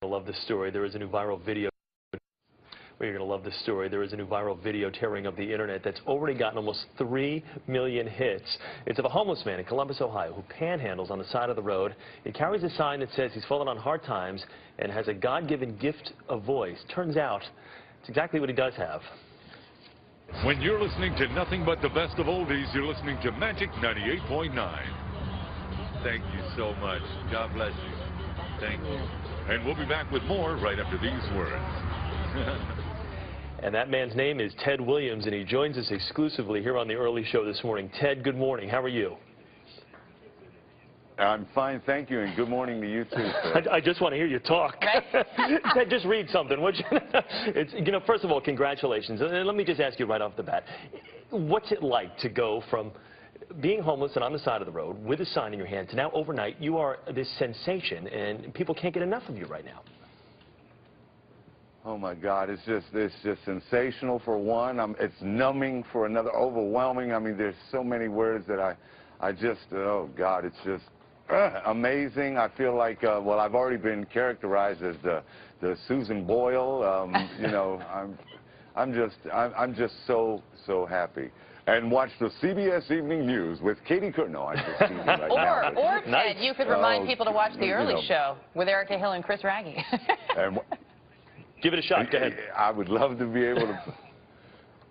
Love this story. There is a new viral video. Well, you're going to love this story. There is a new viral video tearing up the internet that's already gotten almost 3 million hits. It's of a homeless man in Columbus, Ohio, who panhandles on the side of the road. He carries a sign that says he's fallen on hard times and has a God-given gift of voice. Turns out it's exactly what he does have. When you're listening to nothing but the best of oldies, you're listening to Magic 98.9. Thank you so much. God bless you. Thank you. And we'll be back with more right after these words. And that man's name is Ted Williams, and he joins us exclusively here on the early show this morning. Ted, good morning. How are you? I'm fine, thank you, and good morning to you too, sir. I just want to hear you talk. Ted, just read something, would you? First of all, congratulations. And let me just ask you right off the bat, what's it like to go from being homeless and on the side of the road with a sign in your hand to now overnight you are this sensation and people can't get enough of you right now? Oh my God, it's just sensational for one. It's numbing for another, overwhelming. I mean, there's so many words that I just, oh God, it's just amazing. I feel like, well, I've already been characterized as the Susan Boyle. You know, I'm just so happy. And watch the CBS Evening News with Katie Curtin. No, I'm just teasing right now. Or Ted, nice. You could remind people to watch The Early Show with Erica Hill and Chris Raggi. Give it a shot. Go ahead. I would love to be able to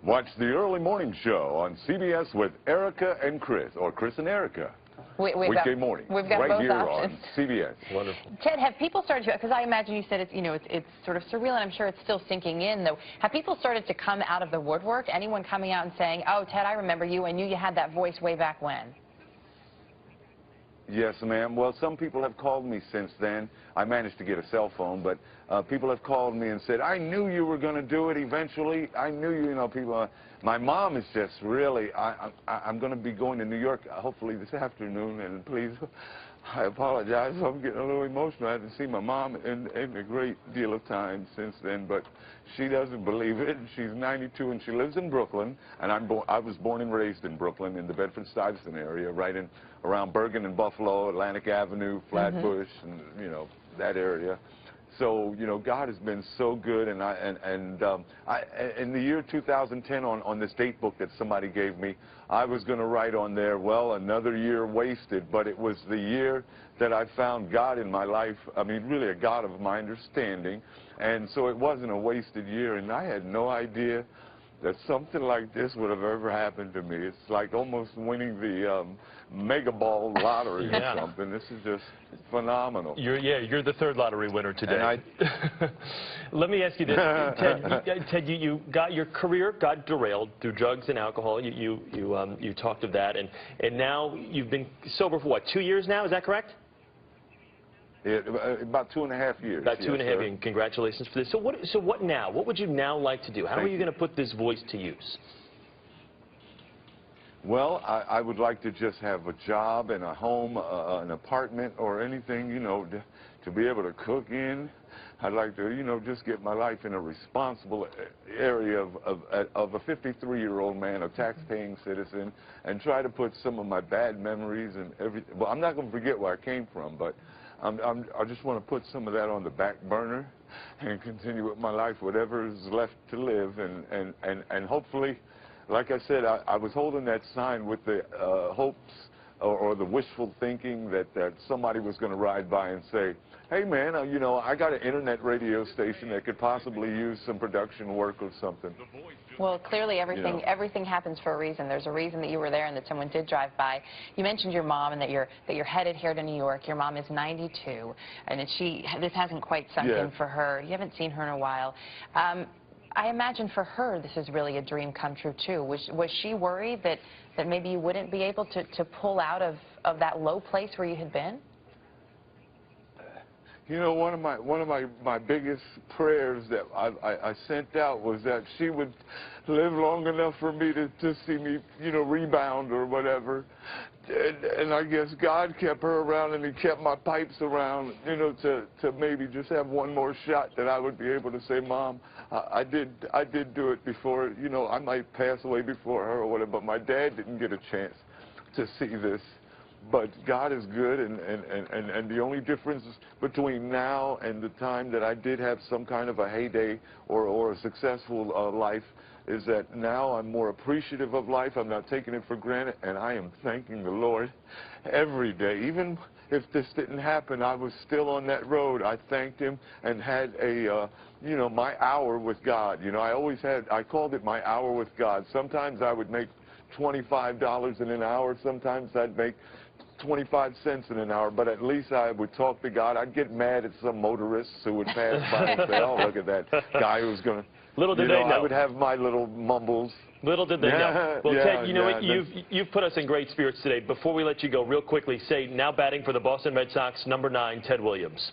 watch the early morning show on CBS with Erica and Chris, or Chris and Erica. Weekday morning, we've got right both here options. on CBS. Wonderful. Ted, have people started to, because I imagine you said it's sort of surreal, and I'm sure it's still sinking in, though. Have people started to come out of the woodwork? Anyone coming out and saying, oh, Ted, I remember you. I knew you had that voice way back when. Yes, ma'am. Well, some people have called me since then. I managed to get a cell phone, but people have called me and said, I knew you were going to do it eventually. I knew you know, people. My mom is just really, I'm going to be going to New York hopefully this afternoon, and please, I apologize. I'm getting a little emotional. I haven't seen my mom in a great deal of time since then, but she doesn't believe it. She's 92 and she lives in Brooklyn, and I was born and raised in Brooklyn in the Bedford-Stuyvesant area, right in around Bergen and Buffalo, Atlantic Avenue, Flatbush, and you know that area. So you know, God has been so good, and in the year 2010, on this date book that somebody gave me, I was going to write on there, well, another year wasted, but it was the year that I found God in my life. I mean, really a God of my understanding, and so it wasn't a wasted year, and I had no idea that something like this would have ever happened to me. It's like almost winning the Mega Ball lottery or something. This is just phenomenal. You're the third lottery winner today. Let me ask you this, Ted. You got your career got derailed through drugs and alcohol. You talked of that, and now you've been sober for what, 2 years now? Is that correct? About 2.5 years. About 2.5 years. And congratulations for this. So what now? What would you now like to do? How are you going to put this voice to use? Well, I would like to just have a job and a home, an apartment or anything, you know, to be able to cook in. I'd like to, you know, just get my life in a responsible area of a 53-year-old man, a tax-paying citizen, and try to put some of my bad memories and everything. Well, I'm not going to forget where I came from, but I just want to put some of that on the back burner and continue with my life, whatever is left to live, and hopefully, like I said, I was holding that sign with the hopes or the wishful thinking that somebody was going to ride by and say, hey man, you know, I got an internet radio station that could possibly use some production work or something. Well, clearly everything happens for a reason. There's a reason that you were there and that someone did drive by. You mentioned your mom and that you're headed here to New York. Your mom is 92, and this hasn't quite sunk in for her. You haven't seen her in a while. I imagine for her this is really a dream come true too. Was she worried that maybe you wouldn't be able to pull out of that low place where you had been? You know, one of my biggest prayers that I sent out was that she would live long enough for me to see me, you know, rebound or whatever. And I guess God kept her around, and he kept my pipes around, you know, to maybe just have one more shot that I would be able to say, Mom, I did do it before. You know, I might pass away before her or whatever, but my dad didn't get a chance to see this. But God is good, and the only difference between now and the time that I did have some kind of a heyday or a successful life is that now I'm more appreciative of life. I'm not taking it for granted, and I am thanking the Lord every day. Even if this didn't happen, I was still on that road. I thanked Him and had a, you know, my hour with God. You know, I called it my hour with God. Sometimes I would make $25 in an hour. Sometimes I'd make 25 cents in an hour, but at least I would talk to God. I'd get mad at some motorists who would pass by and say, oh, look at that guy who's going to, little did they know. I would have my little mumbles. Little did they know. Well, yeah, Ted, you know what? You've put us in great spirits today. Before we let you go, real quickly, say now batting for the Boston Red Sox, number 9, Ted Williams.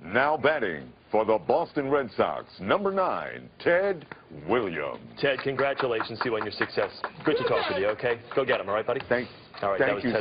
Now batting for the Boston Red Sox, number 9, Ted Williams. Ted, congratulations to you on your success. Good to talk with you, okay? Go get him, all right, buddy? Thank all right, that was you. Ted.